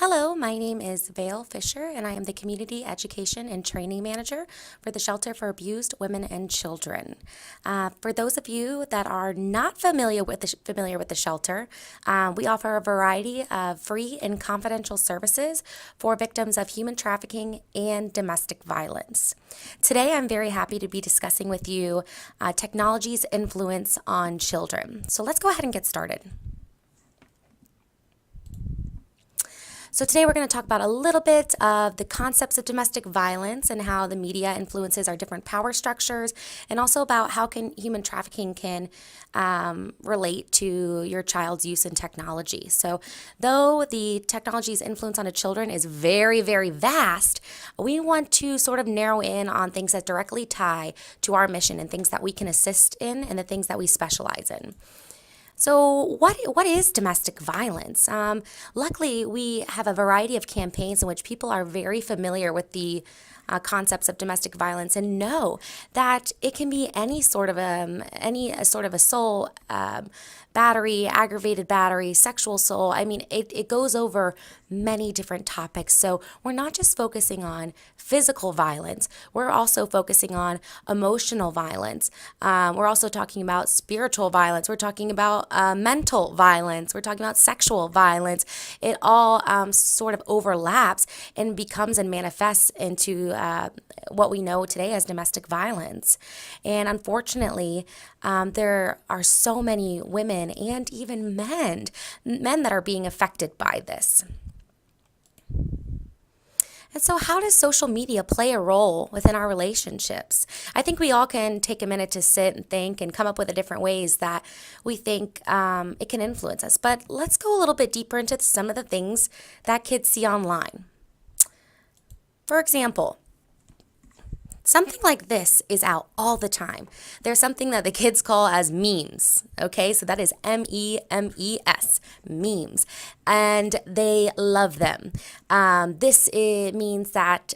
Hello, my name is Vale Fisher, and I am the Community Education and Training Manager for the Shelter for Abused Women and Children. For those of you that are not familiar with the shelter, we offer a variety of free and confidential services for victims of human trafficking and domestic violence. Today, I'm very happy to be discussing with you technology's influence on children. So let's go ahead and get started. So today we're going to talk about a little bit of the concepts of domestic violence and how the media influences our different power structures, and also about how human trafficking can relate to your child's use in technology. So though the technology's influence on the children is very, very vast, we want to sort of narrow in on things that directly tie to our mission and things that we can assist in and the things that we specialize in. So what is domestic violence? Luckily, we have a variety of campaigns in which people are very familiar with the concepts of domestic violence and know that it can be any sort of assault, battery, aggravated battery, sexual assault. I mean, it goes over many different topics. So we're not just focusing on physical violence. We're also focusing on emotional violence. We're also talking about spiritual violence. We're talking about mental violence. We're talking about sexual violence. It all sort of overlaps and becomes and manifests into what we know today as domestic violence. And unfortunately, there are so many women and even men that are being affected by this. And so how does social media play a role within our relationships? I think we all can take a minute to sit and think and come up with the different ways that we think it can influence us. But let's go a little bit deeper into some of the things that kids see online. For example, something like this is out all the time. There's something that the kids call as memes, okay? So that is MEMES, memes, and they love them. This means that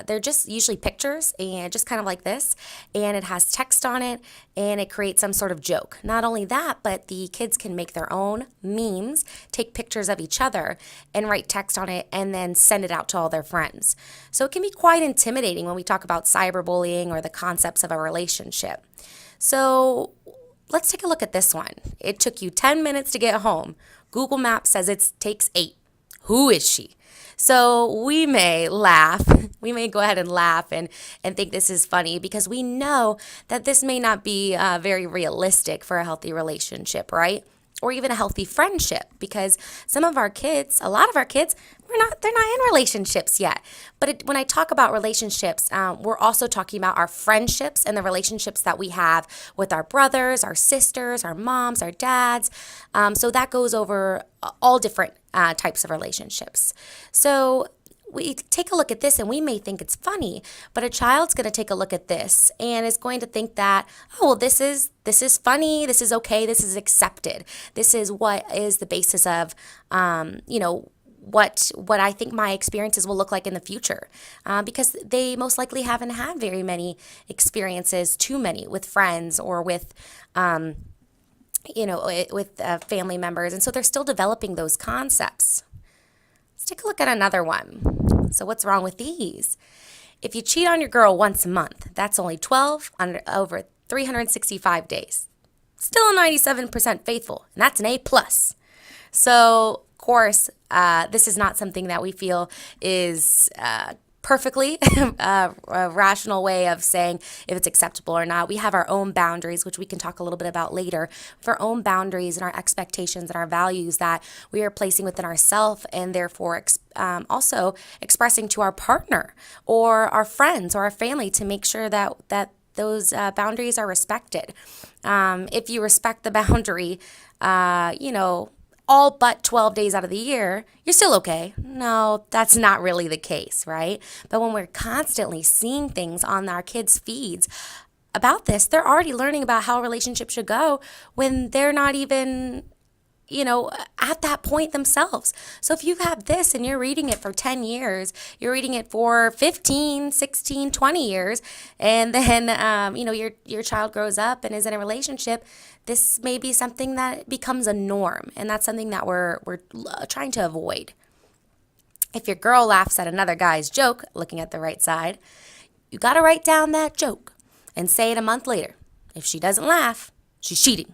they're just usually pictures and just kind of like this, and it has text on it, and it creates some sort of joke. Not only that, but the kids can make their own memes, take pictures of each other, and write text on it, and then send it out to all their friends. So it can be quite intimidating when we talk about cyberbullying or the concepts of a relationship. So let's take a look at this one. It took you 10 minutes to get home. Google Maps says it takes 8. Who is she? So we may laugh. We may go ahead and laugh and think this is funny because we know that this may not be very realistic for a healthy relationship, right? Or even a healthy friendship, because some of our kids, a lot of our kids, they're not in relationships yet. But when I talk about relationships, we're also talking about our friendships and the relationships that we have with our brothers, our sisters, our moms, our dads. So that goes over all different types of relationships. So we take a look at this and we may think it's funny, but a child's going to take a look at this and is going to think that, oh, well, this is funny, this is okay, this is accepted. This is what is the basis of, what I think my experiences will look like in the future, because they most likely haven't had very many experiences, too many, with friends or with family members, and so they're still developing those concepts. Let's take a look at another one. So what's wrong with these? If you cheat on your girl once a month, that's only 12 over 365 days. Still 97% faithful, and that's an A+. So, of course, this is not something that we feel is perfectly a rational way of saying if it's acceptable or not. We have our own boundaries, which we can talk a little bit about later, for our own boundaries and our expectations and our values that we are placing within ourselves, and therefore also expressing to our partner or our friends or our family to make sure that those boundaries are respected. If you respect the boundary, all but 12 days out of the year, you're still okay. No, that's not really the case, right? But when we're constantly seeing things on our kids' feeds about this, they're already learning about how a relationship should go when they're not even at that point themselves. So if you have this and you're reading it for 10 years, you're reading it for 15, 16, 20 years, and then, your child grows up and is in a relationship, this may be something that becomes a norm, and that's something that we're trying to avoid. If your girl laughs at another guy's joke, looking at the right side, you got to write down that joke and say it a month later. If she doesn't laugh, she's cheating.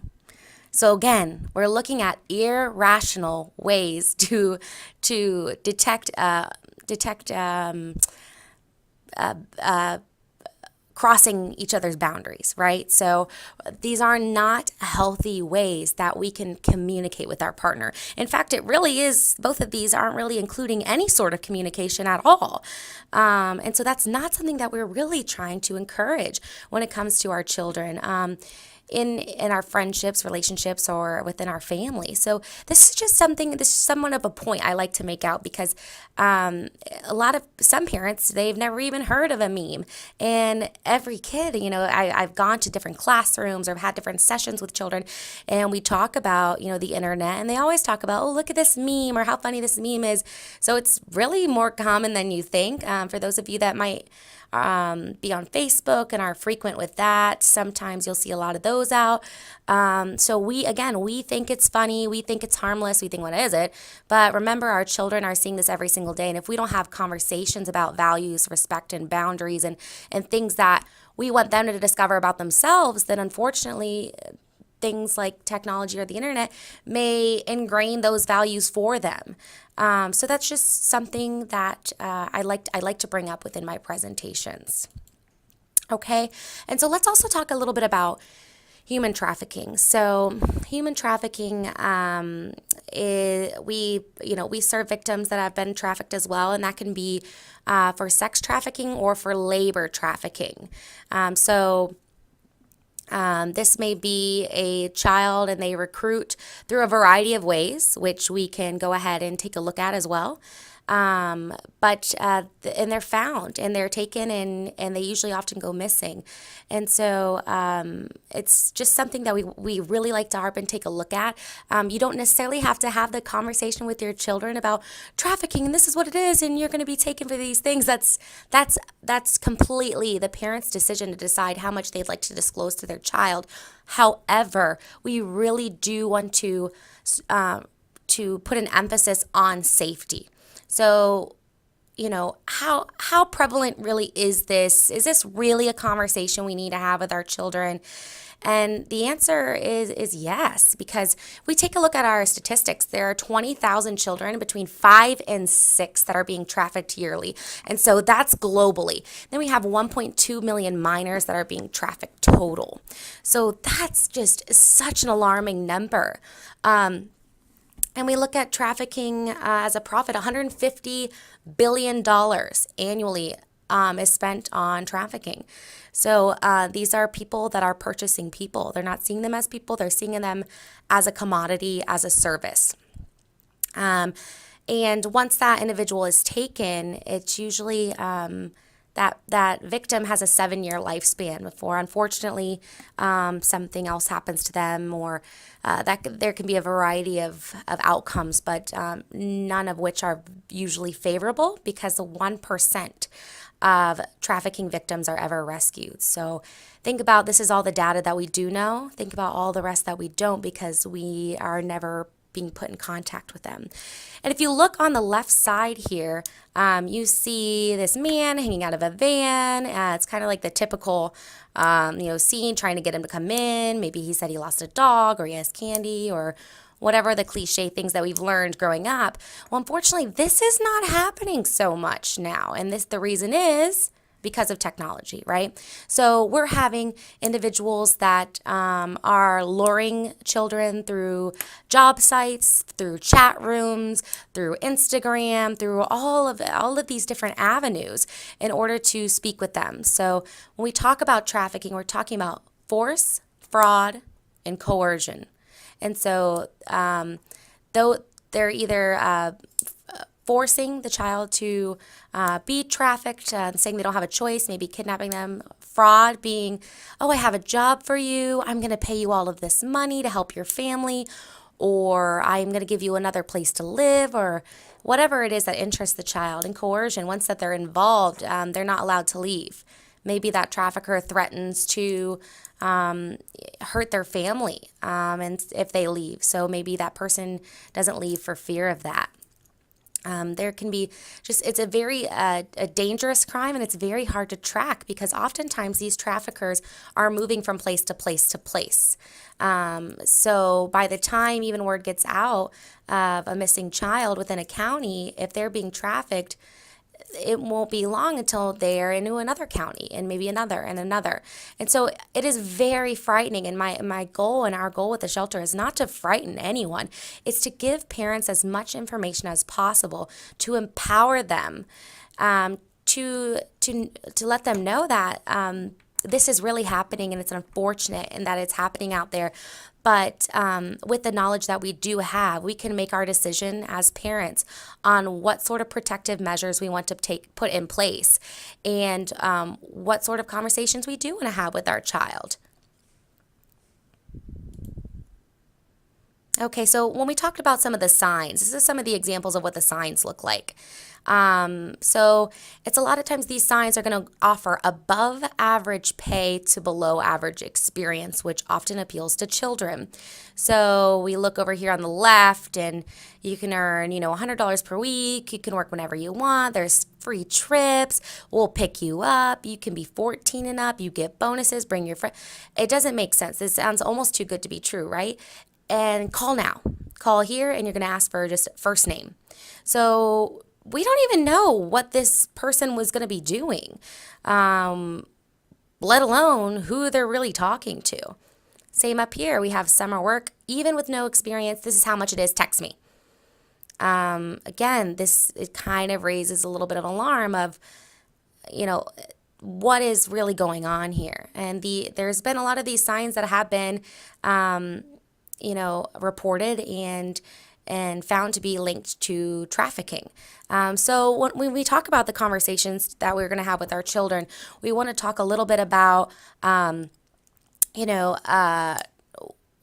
So again, we're looking at irrational ways to detect crossing each other's boundaries, right? So these are not healthy ways that we can communicate with our partner. In fact, it really is, both of these aren't really including any sort of communication at all. And so that's not something that we're really trying to encourage when it comes to our children. In our friendships, relationships, or within our family. So this is somewhat of a point I like to make out, because some parents, they've never even heard of a meme. And every kid, I've gone to different classrooms or I've had different sessions with children, and we talk about, the internet, and they always talk about, oh, look at this meme, or how funny this meme is. So it's really more common than you think. For those of you that might be on Facebook and are frequent with that, sometimes you'll see a lot of those out. So we think it's funny, we think it's harmless, we think, what is it? But remember, our children are seeing this every single day, and if we don't have conversations about values, respect, and boundaries, and things that we want them to discover about themselves, then unfortunately things like technology or the internet may ingrain those values for them. So that's just something that I like to bring up within my presentations. Okay, and so let's also talk a little bit about human trafficking. So human trafficking, we serve victims that have been trafficked as well, and that can be for sex trafficking or for labor trafficking. This may be a child and they recruit through a variety of ways, which we can go ahead and take a look at as well. And they're found and they're taken, and they usually often go missing. And so it's just something that we really like to harp and take a look at. You don't necessarily have to have the conversation with your children about trafficking and this is what it is and you're going to be taken for these things. That's completely the parent's decision to decide how much they'd like to disclose to their child. However, we really do want to put an emphasis on safety. So, how prevalent really is this? Is this really a conversation we need to have with our children? And the answer is yes, because if we take a look at our statistics, there are 20,000 children between 5 and 6 that are being trafficked yearly. And so that's globally. Then we have 1.2 million minors that are being trafficked total. So that's just such an alarming number. And we look at trafficking as a profit. $150 billion annually is spent on trafficking. So these are people that are purchasing people. They're not seeing them as people. They're seeing them as a commodity, as a service. And once that individual is taken, it's usually that victim has a 7-year lifespan before, unfortunately, something else happens to them, or that there can be a variety of outcomes, but none of which are usually favorable, because the 1% of trafficking victims are ever rescued. So think about, this is all the data that we do know. Think about all the rest that we don't, because we are never being put in contact with them. And if you look on the left side here, you see this man hanging out of a van. It's kind of like the typical, scene, trying to get him to come in. Maybe he said he lost a dog, or he has candy, or whatever the cliche things that we've learned growing up. Well, unfortunately, this is not happening so much now. And the reason is because of technology, right? So we're having individuals that are luring children through job sites, through chat rooms, through Instagram, through all of these different avenues in order to speak with them. So when we talk about trafficking, we're talking about force, fraud, and coercion. And so though they're either forcing the child to be trafficked, saying they don't have a choice, maybe kidnapping them. Fraud being, oh, I have a job for you. I'm going to pay you all of this money to help your family, or I'm going to give you another place to live, or whatever it is that interests the child. And coercion, once that they're involved, they're not allowed to leave. Maybe that trafficker threatens to hurt their family and if they leave. So maybe that person doesn't leave for fear of that. There can be it's a very a dangerous crime, and it's very hard to track because oftentimes these traffickers are moving from place to place to place. So by the time even word gets out of a missing child within a county, if they're being trafficked, it won't be long until they're into another county and maybe another and another. And so it is very frightening. And my goal and our goal with the shelter is not to frighten anyone. It's to give parents as much information as possible to empower them, to let them know that this is really happening and it's unfortunate and that it's happening out there. But with the knowledge that we do have, we can make our decision as parents on what sort of protective measures we want to put in place and what sort of conversations we do want to have with our child. Okay, so when we talked about some of the signs, this is some of the examples of what the signs look like. So it's a lot of times these signs are going to offer above average pay to below average experience, which often appeals to children. So we look over here on the left and you can earn, $100 per week. You can work whenever you want. There's free trips. We'll pick you up. You can be 14 and up. You get bonuses. Bring your friend. It doesn't make sense. This sounds almost too good to be true, right? And call now. Call here and you're going to ask for just first name. So we don't even know what this person was going to be doing, let alone who they're really talking to. Same up here. We have summer work. Even with no experience, this is how much it is. Text me. Again, it kind of raises a little bit of alarm of, what is really going on here. And there's been a lot of these signs that have been, reported and found to be linked to trafficking. So when we talk about the conversations that we're going to have with our children, we want to talk a little bit about,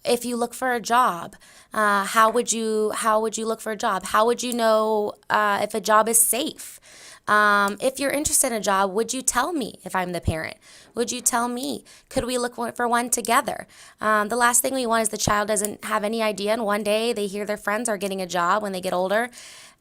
if you look for a job, how would you look for a job? How would you know if a job is safe? If you're interested in a job, would you tell me if I'm the parent? Would you tell me? Could we look for one together? The last thing we want is the child doesn't have any idea, and one day they hear their friends are getting a job when they get older,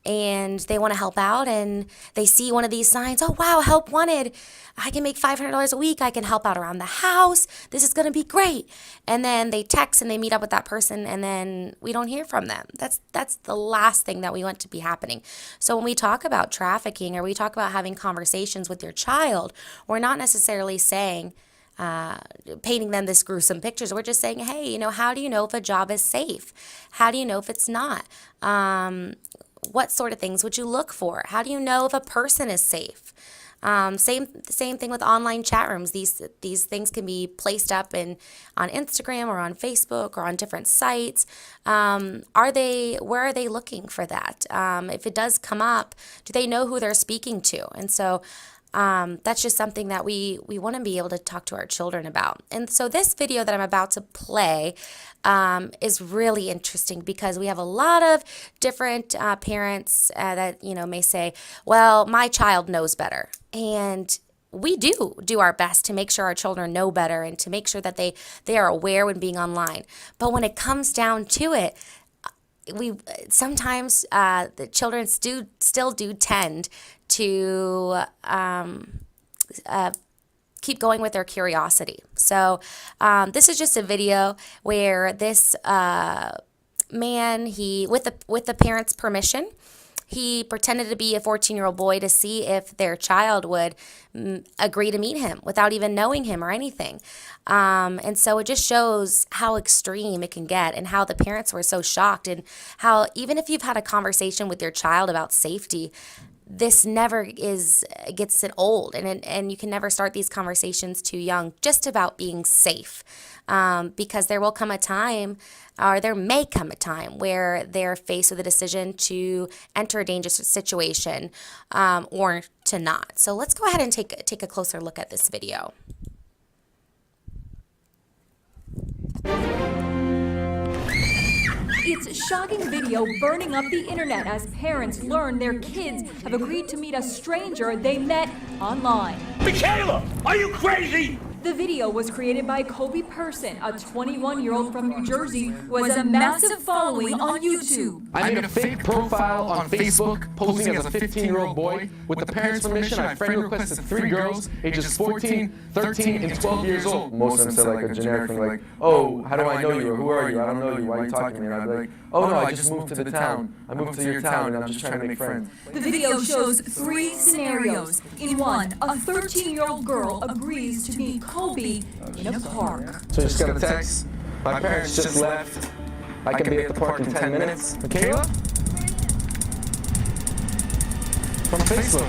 and they want to help out, and they see one of these signs. Oh, wow, help wanted. I can make $500 a week. I can help out around the house. This is going to be great. And then they text and they meet up with that person, and then we don't hear from them. That's the last thing that we want to be happening. So when we talk about trafficking or we talk about having conversations with your child, we're not necessarily saying, painting them this gruesome pictures. We're just saying, hey, how do you know if a job is safe? How do you know if it's not? What sort of things would you look for? How do you know if a person is safe? Same thing with online chat rooms. These things can be placed up on Instagram or on Facebook or on different sites. Where are they looking for that? If it does come up, do they know who they're speaking to? And so that's just something that we want to be able to talk to our children about. And so this video that I'm about to play is really interesting because we have a lot of different parents that may say, well, my child knows better. And we do our best to make sure our children know better and to make sure that they are aware when being online. But when it comes down to it, sometimes the children still do tend to keep going with their curiosity. So this is just a video where this man, with the parents' permission, he pretended to be a 14-year-old boy to see if their child would agree to meet him without even knowing him or anything. And so it just shows how extreme it can get and how the parents were so shocked and how even if you've had a conversation with your child about safety, this never gets it old, and you can never start these conversations too young just about being safe, because there will come a time, or there may come a time, where they're faced with a decision to enter a dangerous situation or to not. So let's go ahead and take a closer look at this video. It's a shocking video burning up the internet as parents learn their kids have agreed to meet a stranger they met online. Michaela, are you crazy? The video was created by Kobe Person, a 21-year-old from New Jersey who has a massive following on YouTube. I made a fake profile on Facebook, posing as a 15-year-old boy. With the parents' permission, I friend requested 3 girls, ages 14, 13, and 12 years old. Most of them said like a generic thing like, oh, how do I know you, or who are you? I don't know you, why are you talking to me? And I'd be like, oh no, I just moved to the town. I moved to your town and I'm just trying to make friends. The video shows 3 scenarios. In one, a 13-year-old girl agrees to meet Kobe in a park. So I just got a text. My parents just left. I can be at the park in 10 minutes. Michaela? From Facebook.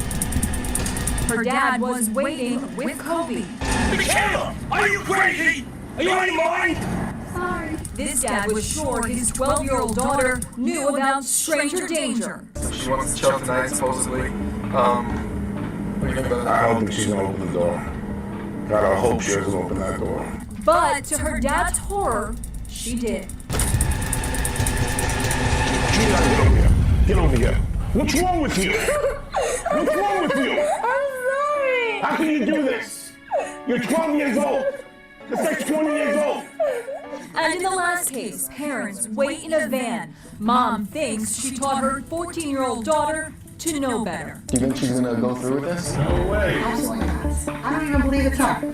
Her dad was waiting with Kobe. Michaela, are you crazy? Are you out of your mind? Sorry. This dad was sure his 12-year-old daughter knew about stranger danger. She wants to chill tonight, supposedly. What do you think about that? I don't think she's gonna open the door. Gotta hope she doesn't open that door. But to her dad's horror, she did. Gina, get over here. Get over here. What's wrong with you? What's wrong with you? I'm sorry. How can you do this? You're 12 years old. This guy's 20 years old. And in the last case, parents wait in a van. Mom thinks she taught her 14-year-old daughter to know better. Do you think she's gonna go through with this? No way. Absolutely not. I don't even believe it's her.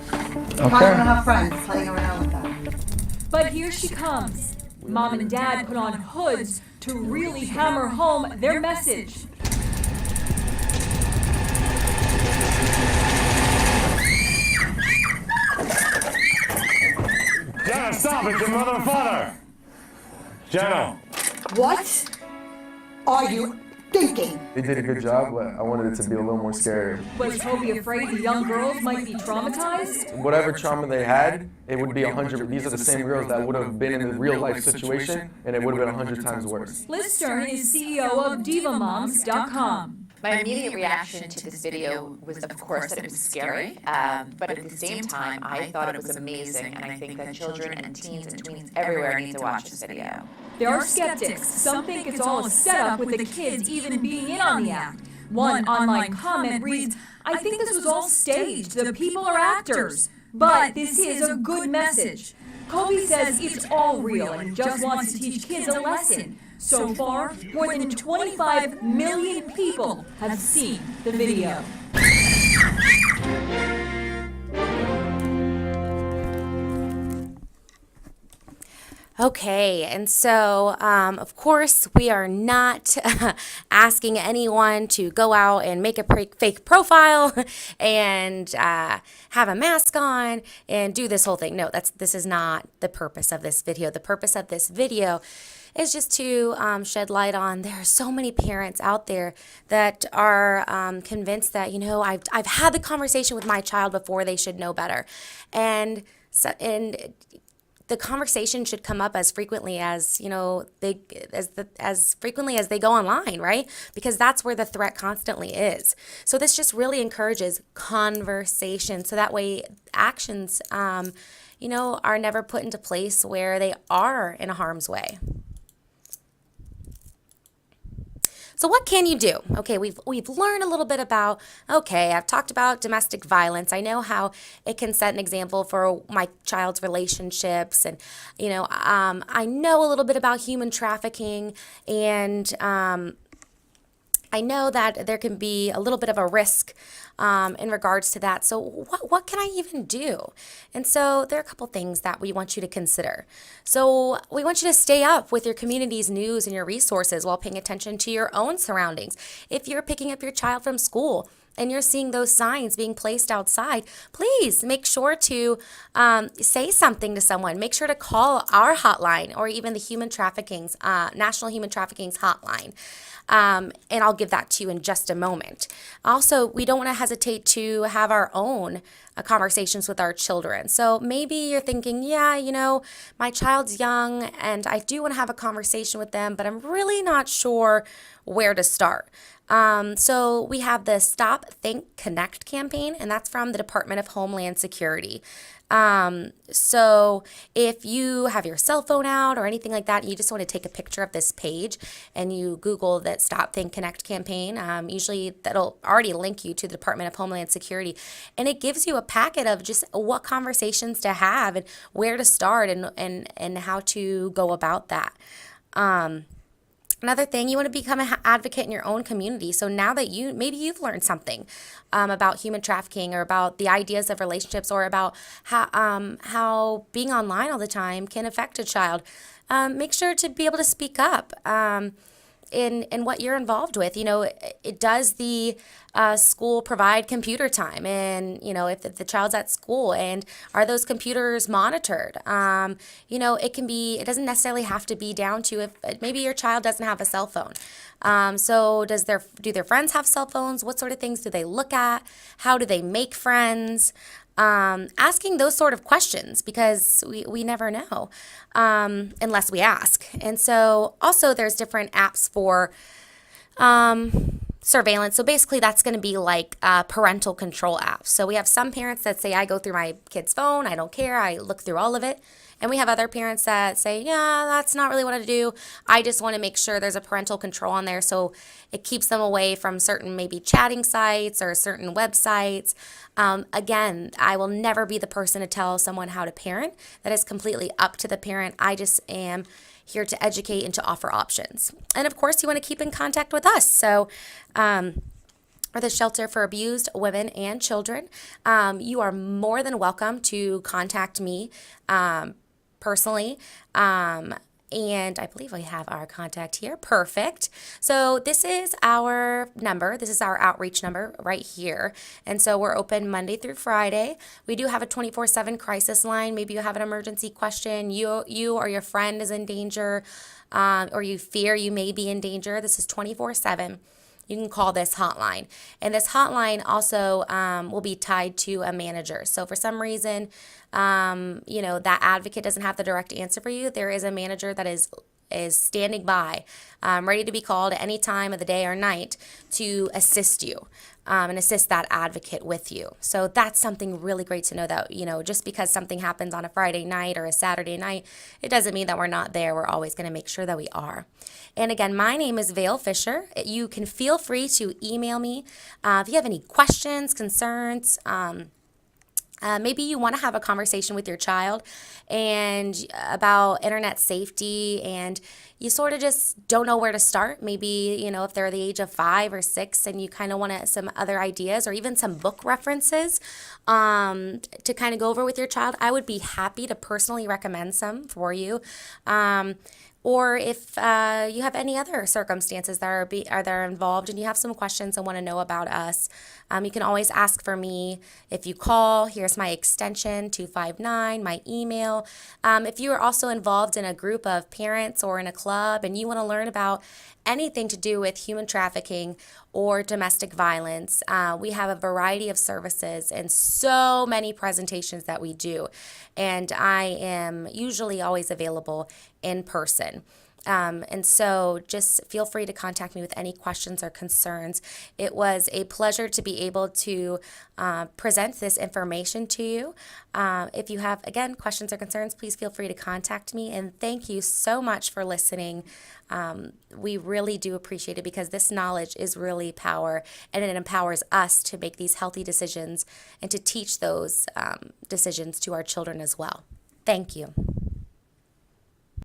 Probably don't have friends playing around with that. But here she comes. Mom and Dad put on hoods to really hammer home their message. Jenna, stop it. Your mother and father. Jenna. What are you thinking? They did a good job, but I wanted it to be a little more scary. Was Toby afraid the young girls might be traumatized? Whatever trauma they had, it would be 100. These are the same girls that would have been in a real life situation, and it would have been 100 times worse. Liz Stern is CEO of DivaMoms.com. My immediate reaction to this video was, of course, that it was scary, but at the same time, I thought it was amazing, and I think that children and teens and tweens everywhere need to watch this video. There are skeptics. Some think it's all a setup with the kids even being in on the act. One online comment reads, "I think this was all staged. The people are actors. But this is a good message." Kobe says it's all real and just wants to teach kids a lesson. So far, more than 25 million people have seen the video. Okay, and so of course we are not asking anyone to go out and make a fake profile and have a mask on and do this whole thing. No, this is not the purpose of this video. The purpose of this video is just to shed light on there are so many parents out there that are convinced that, you know, I've had the conversation with my child before, they should know better, and the conversation should come up as frequently as, you know, as frequently as they go online, right? Because that's where the threat constantly is. So this just really encourages conversation, so that way actions, you know, are never put into place where they are in harm's way. So what can you do? Okay, we've learned a little bit about, okay, I've talked about domestic violence. I know how it can set an example for my child's relationships, and, you know, I know a little bit about human trafficking, and I know that there can be a little bit of a risk in regards to that. So what can I even do? And so there are a couple things that we want you to consider. So we want you to stay up with your community's news and your resources while paying attention to your own surroundings. If you're picking up your child from school and you're seeing those signs being placed outside, please make sure to say something to someone. Make sure to call our hotline, or even the National Human Trafficking's hotline. And I'll give that to you in just a moment. Also, we don't want to hesitate to have our own conversations with our children. So maybe you're thinking, yeah, you know, my child's young and I do want to have a conversation with them, but I'm really not sure where to start. So we have the Stop, Think, Connect campaign, and that's from the Department of Homeland Security. So if you have your cell phone out or anything like that, you just want to take a picture of this page and you Google that Stop, Think, Connect campaign. Usually that'll already link you to the Department of Homeland Security, and it gives you a packet of just what conversations to have and where to start and how to go about that. Another thing, you want to become an advocate in your own community. So now that maybe you've learned something about human trafficking or about the ideas of relationships or about how being online all the time can affect a child, make sure to be able to speak up in what you're involved with. Does the school provide computer time? And, if the child's at school, and are those computers monitored? It doesn't necessarily have to be down to if maybe your child doesn't have a cell phone. So do their friends have cell phones? What sort of things do they look at? How do they make friends? Asking those sort of questions, because we never know unless we ask. And so also there's different apps for surveillance. So basically that's going to be like parental control apps. So we have some parents that say, I go through my kid's phone, I don't care, I look through all of it. And we have other parents that say, yeah, that's not really what I do. I just want to make sure there's a parental control on there so it keeps them away from certain maybe chatting sites or certain websites. Again, I will never be the person to tell someone how to parent. That is completely up to the parent. I just am here to educate and to offer options. And of course, you want to keep in contact with us. So, or the Shelter for Abused Women and Children. You are more than welcome to contact me personally. And I believe we have our contact here. Perfect. So this is our number. This is our outreach number right here. And so we're open Monday through Friday. We do have a 24/7 crisis line. Maybe you have an emergency question. You or your friend is in danger, or you fear you may be in danger. This is 24/7. You can call this hotline. And this hotline also will be tied to a manager. So for some reason, that advocate doesn't have the direct answer for you, there is a manager that is standing by, ready to be called at any time of the day or night to assist you and assist that advocate with you. So that's something really great to know, that, just because something happens on a Friday night or a Saturday night, it doesn't mean that we're not there. We're always going to make sure that we are. And again, my name is Vale Fisher. You can feel free to email me if you have any questions, concerns. Maybe you want to have a conversation with your child and about internet safety, and you sort of just don't know where to start. Maybe, if they're the age of 5 or 6 and you kind of want some other ideas or even some book references to kind of go over with your child, I would be happy to personally recommend some for you. Or if you have any other circumstances that are involved and you have some questions and want to know about us, you can always ask for me. If you call, here's my extension, 259, my email. If you are also involved in a group of parents or in a club and you want to learn about anything to do with human trafficking or domestic violence, we have a variety of services and so many presentations that we do. And I am usually always available in person. And so just feel free to contact me with any questions or concerns. It was a pleasure to be able to present this information to you. If you have, again, questions or concerns, please feel free to contact me. And thank you so much for listening. We really do appreciate it, because this knowledge is really power, and it empowers us to make these healthy decisions and to teach those decisions to our children as well. Thank you.